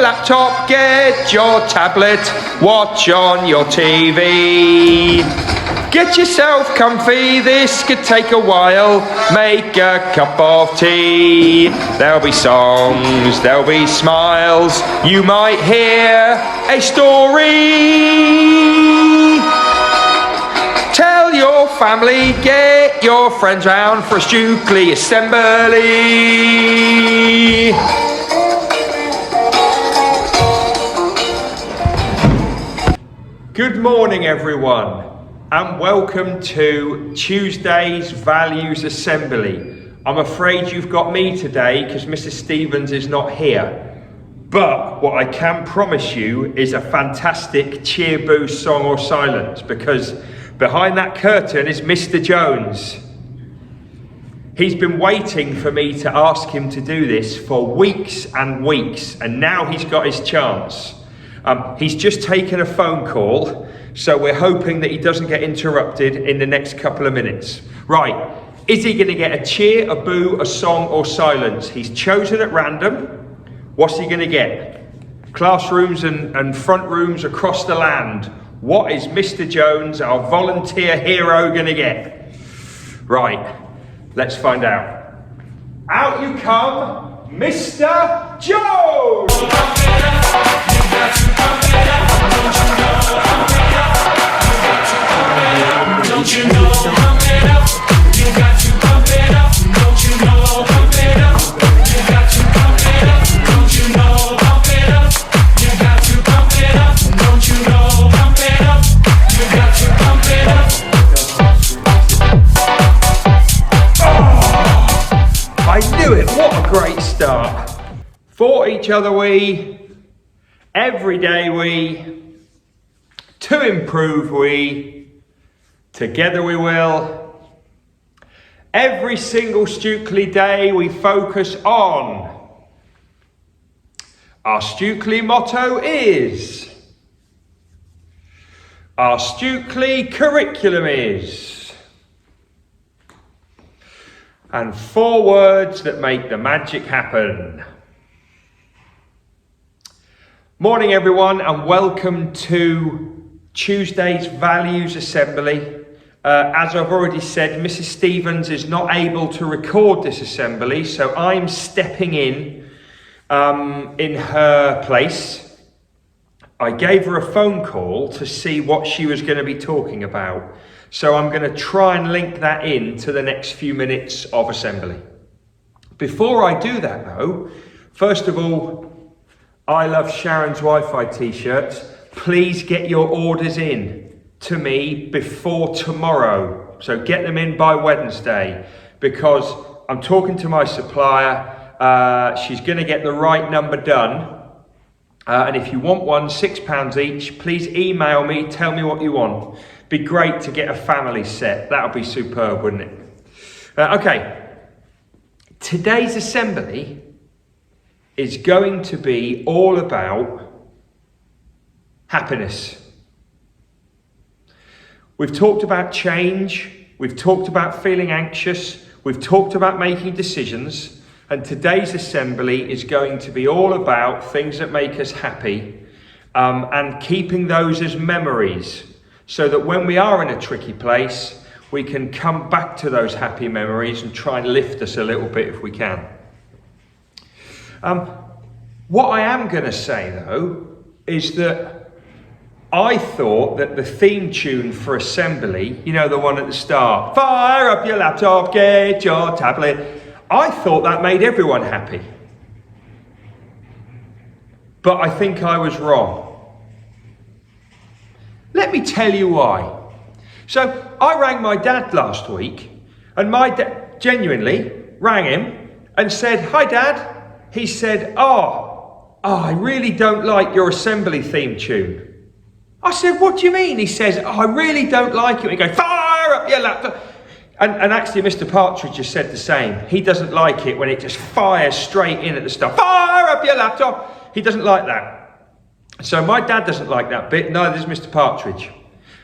laptop, get your tablet, watch on your TV. Get yourself comfy, this could take a while, make a cup of tea. There'll be songs, there'll be smiles, you might hear a story. Tell your family, get your friends round for a Stukeley assembly. Good morning everyone, and welcome to Tuesday's Values Assembly. I'm afraid you've got me today because Mrs. Stevens is not here. But what I can promise you is a fantastic cheer boost song or silence, because behind that curtain is Mr. Jones. He's been waiting for me to ask him to do this for weeks and weeks, and now he's got his chance. He's just taken a phone call, so we're hoping that he doesn't get interrupted in the next couple of minutes. Right, is he going to get a cheer, a boo, a song or silence? He's chosen at random. What's he going to get? Classrooms and front rooms across the land. What is Mr. Jones, our volunteer hero, going to get? Right, let's find out. Out you come, Mr. Jones! Don't you know, pump it up, you got to pump it up, don't you know, pump it up, you got to pump it up, don't you know, pump it up, you got to pump it up, don't you know, pump it up, you got to pump it up. Oh, I knew it, what a great start. For each other we, every day we, to improve we, together we will. Every single Stukeley day we focus on. Our Stukeley motto is. Our Stukeley curriculum is. And 4 words that make the magic happen. Morning everyone, and welcome to Tuesday's Values Assembly. As I've already said, Mrs. Stevens is not able to record this assembly, so I'm stepping in her place. I gave her a phone call to see what she was going to be talking about, so I'm going to try and link that in to the next few minutes of assembly. Before I do that though, first of all, I love Sharon's Wi-Fi t-shirts. Please get your orders in to me before tomorrow. So get them in by Wednesday, because I'm talking to my supplier. She's going to get the right number done. And if you want one, £6 each, please email me, tell me what you want. Be great to get a family set. That would be superb, wouldn't it? Okay. Today's assembly is going to be all about happiness. We've talked about change, we've talked about feeling anxious, we've talked about making decisions, and today's assembly is going to be all about things that make us happy, and keeping those as memories, so that when we are in a tricky place, we can come back to those happy memories and try and lift us a little bit if we can. What I am going to say though, is that I thought that the theme tune for assembly, you know, the one at the start, fire up your laptop, get your tablet, I thought that made everyone happy. But I think I was wrong. Let me tell you why. So I rang my dad last week, and my dad genuinely rang him and said, "Hi Dad." He said, oh, I really don't like your assembly theme tune. I said, what do you mean? He says, I really don't like it. He goes, fire up your laptop. And actually, Mr. Partridge just said the same. He doesn't like it when it just fires straight in at the start. Fire up your laptop. He doesn't like that. So my dad doesn't like that bit. Neither does Mr. Partridge.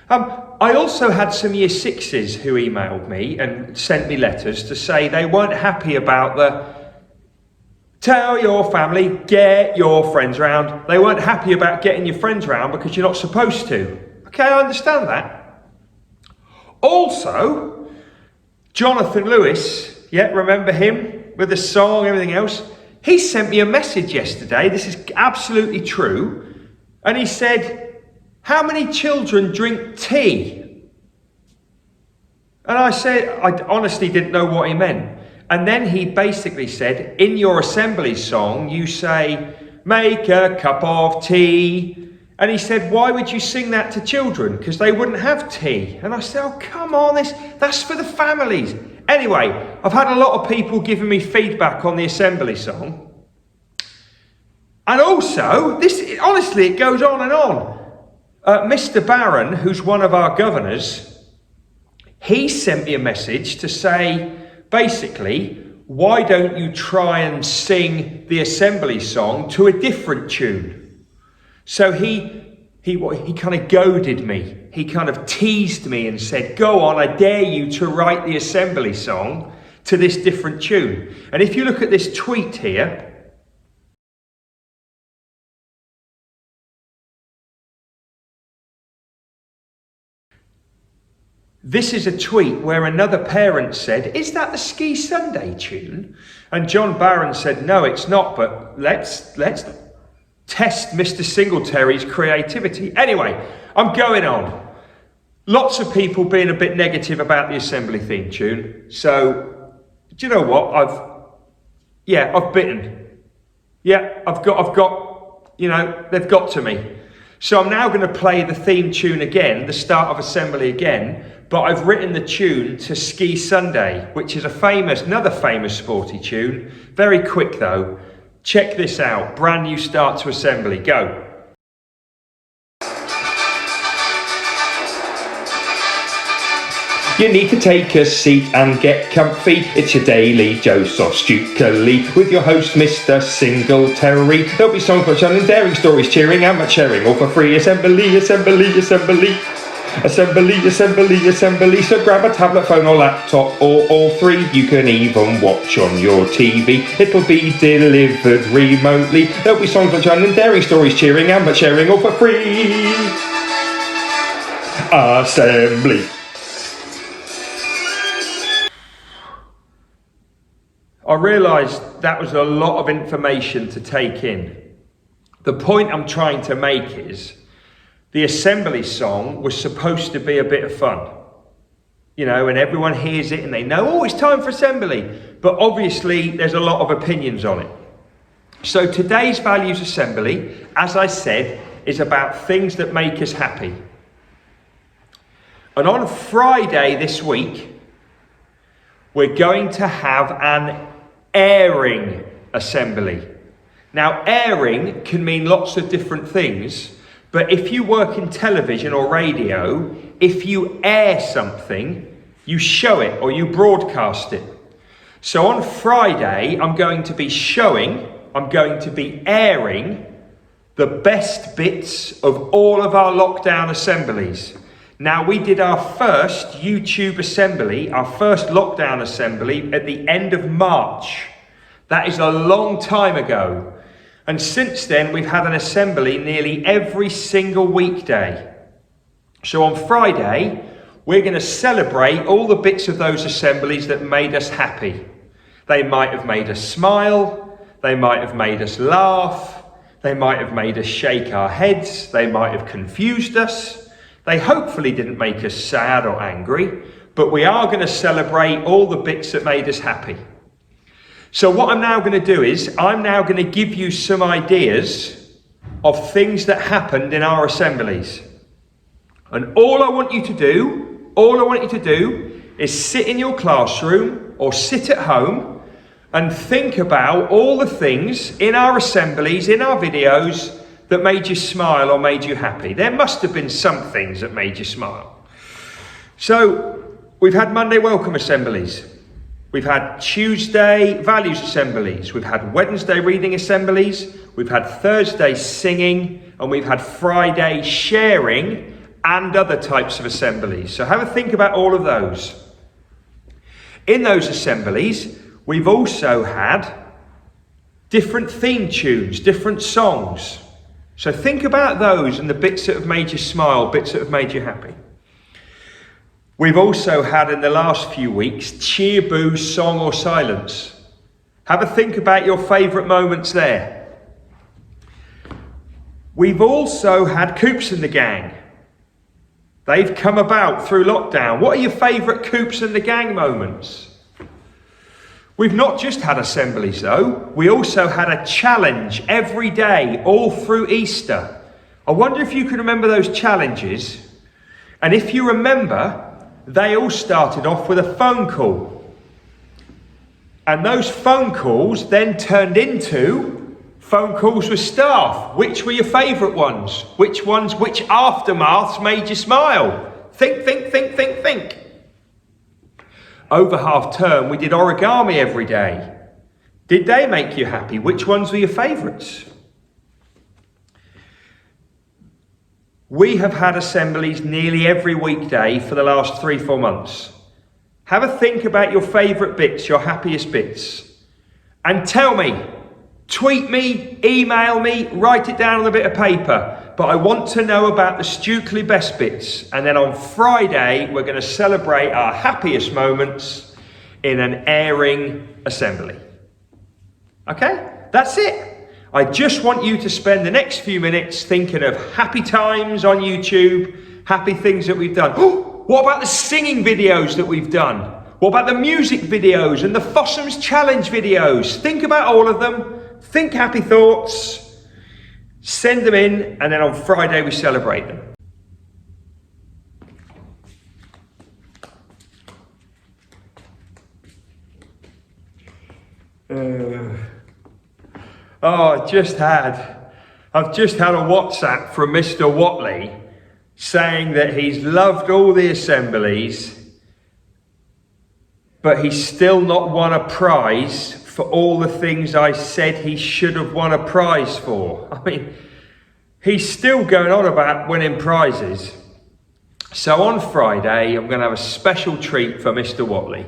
I also had some year sixes who emailed me and sent me letters to say they weren't happy about Tell your family, get your friends round. They weren't happy about getting your friends round because you're not supposed to. Okay, I understand that. Also, Jonathan Lewis, yeah, remember him with the song, everything else? He sent me a message yesterday. This is absolutely true. And he said, how many children drink tea? And I said, I honestly didn't know what he meant. And then he basically said, in your assembly song, you say, make a cup of tea. And he said, why would you sing that to children? Because they wouldn't have tea. And I said, oh, come on, that's for the families. Anyway, I've had a lot of people giving me feedback on the assembly song. And also, honestly, it goes on and on. Mr. Barron, who's one of our governors, he sent me a message to say, basically, why don't you try and sing the assembly song to a different tune? So he kind of goaded me. He kind of teased me and said, go on, I dare you to write the assembly song to this different tune. And if you look at this tweet here, this is a tweet where another parent said, is that the Ski Sunday tune? And John Barron said, no, it's not, but let's test Mr. Singletary's creativity. Anyway, I'm going on. Lots of people being a bit negative about the assembly theme tune. So, do you know what? I've bitten. Yeah, I've got, they've got to me. So I'm now going to play the theme tune again, the start of assembly again, but I've written the tune to Ski Sunday, which is another famous sporty tune. Very quick though. Check this out. Brand new start to assembly. Go. You need to take a seat and get comfy. It's your daily dose of Stukeley with your host, Mr. Singletary. There'll be songs about and daring stories, cheering and much sharing, all for free. Assembly, assembly, assembly. Assembly, assembly, assembly. So grab a tablet, phone or laptop or all three. You can even watch on your TV. It'll be delivered remotely. There'll be songs about and daring stories, cheering and much sharing, all for free. Assembly. I realised that was a lot of information to take in. The point I'm trying to make is the assembly song was supposed to be a bit of fun. And everyone hears it and they know, oh, it's time for assembly. But obviously there's a lot of opinions on it. So today's Values Assembly, as I said, is about things that make us happy. And on Friday this week, we're going to have an airing assembly. Now, airing can mean lots of different things, but if you work in television or radio, if you air something, you show it or you broadcast it. So on Friday, I'm going to be airing the best bits of all of our lockdown assemblies. Now, we did our first YouTube assembly, our first lockdown assembly at the end of March. That is a long time ago. And since then, we've had an assembly nearly every single weekday. So on Friday, we're going to celebrate all the bits of those assemblies that made us happy. They might have made us smile. They might have made us laugh. They might have made us shake our heads. They might have confused us. They hopefully didn't make us sad or angry, but we are going to celebrate all the bits that made us happy. So what I'm now going to do is, I'm now going to give you some ideas of things that happened in our assemblies. And all I want you to do is sit in your classroom or sit at home and think about all the things in our assemblies, in our videos, that made you smile or made you happy. There must have been some things that made you smile. So we've had Monday welcome assemblies. We've had Tuesday values assemblies. We've had Wednesday reading assemblies. We've had Thursday singing. And we've had Friday sharing and other types of assemblies. So have a think about all of those. In those assemblies, we've also had different theme tunes, different songs. So think about those and the bits that have made you smile, bits that have made you happy. We've also had in the last few weeks, cheer, boo, song or silence. Have a think about your favourite moments there. We've also had Coops and the Gang. They've come about through lockdown. What are your favourite Coops and the Gang moments? We've not just had assemblies though, we also had a challenge every day all through Easter. I wonder if you can remember those challenges. And if you remember, they all started off with a phone call. And those phone calls then turned into phone calls with staff. Which were your favourite ones? Which aftermaths made you smile? Think. Over half term, we did origami every day. Did they make you happy? Which ones were your favourites? We have had assemblies nearly every weekday for the last 3-4 months. Have a think about your favourite bits, your happiest bits. And tell me, tweet me, email me, write it down on a bit of paper. But I want to know about the Stukeley best bits. And then on Friday, we're going to celebrate our happiest moments in an airing assembly. Okay, that's it. I just want you to spend the next few minutes thinking of happy times on YouTube, happy things that we've done. Oh, what about the singing videos that we've done? What about the music videos and the Fossums Challenge videos? Think about all of them. Think happy thoughts. Send them in, and then on Friday we celebrate them. I've just had a WhatsApp from Mr. Watley saying that he's loved all the assemblies, but he's still not won a prize for all the things I said he should have won a prize for. I mean, he's still going on about winning prizes. So on Friday, I'm going to have a special treat for Mr. Watley.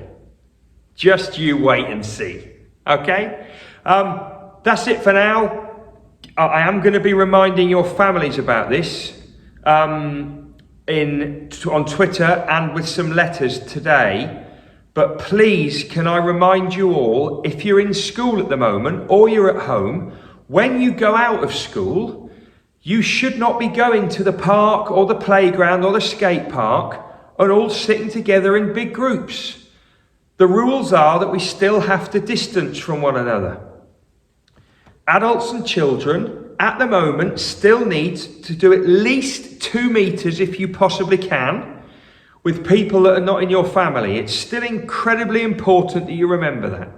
Just you wait and see. Okay? That's it for now. I am going to be reminding your families about this on Twitter and with some letters today. But please, can I remind you all, if you're in school at the moment or you're at home, when you go out of school, you should not be going to the park or the playground or the skate park and all sitting together in big groups. The rules are that we still have to distance from one another. Adults and children at the moment still need to do at least 2 meters if you possibly can with people that are not in your family. It's still incredibly important that you remember that.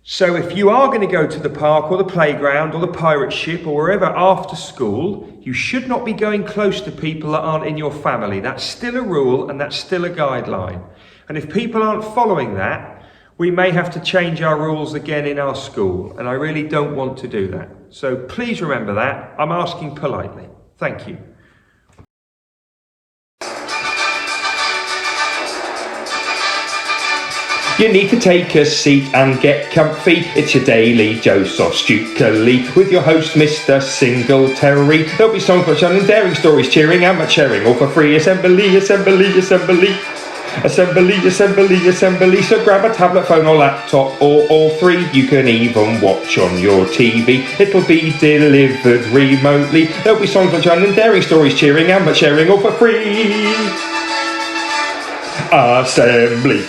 So if you are going to go to the park or the playground or the pirate ship or wherever after school, you should not be going close to people that aren't in your family. That's still a rule and that's still a guideline. And if people aren't following that, we may have to change our rules again in our school. And I really don't want to do that. So please remember that. I'm asking politely. Thank you. You need to take a seat and get comfy. It's your daily dose of Stukeley with your host, Mr. Singletary. There'll be songs for and daring stories, cheering and much sharing, all for free. Assembly. So grab a tablet, phone or laptop or all three. You can even watch on your TV. It'll be delivered remotely. There'll be songs for and daring stories, cheering and much sharing, all for free. Assembly.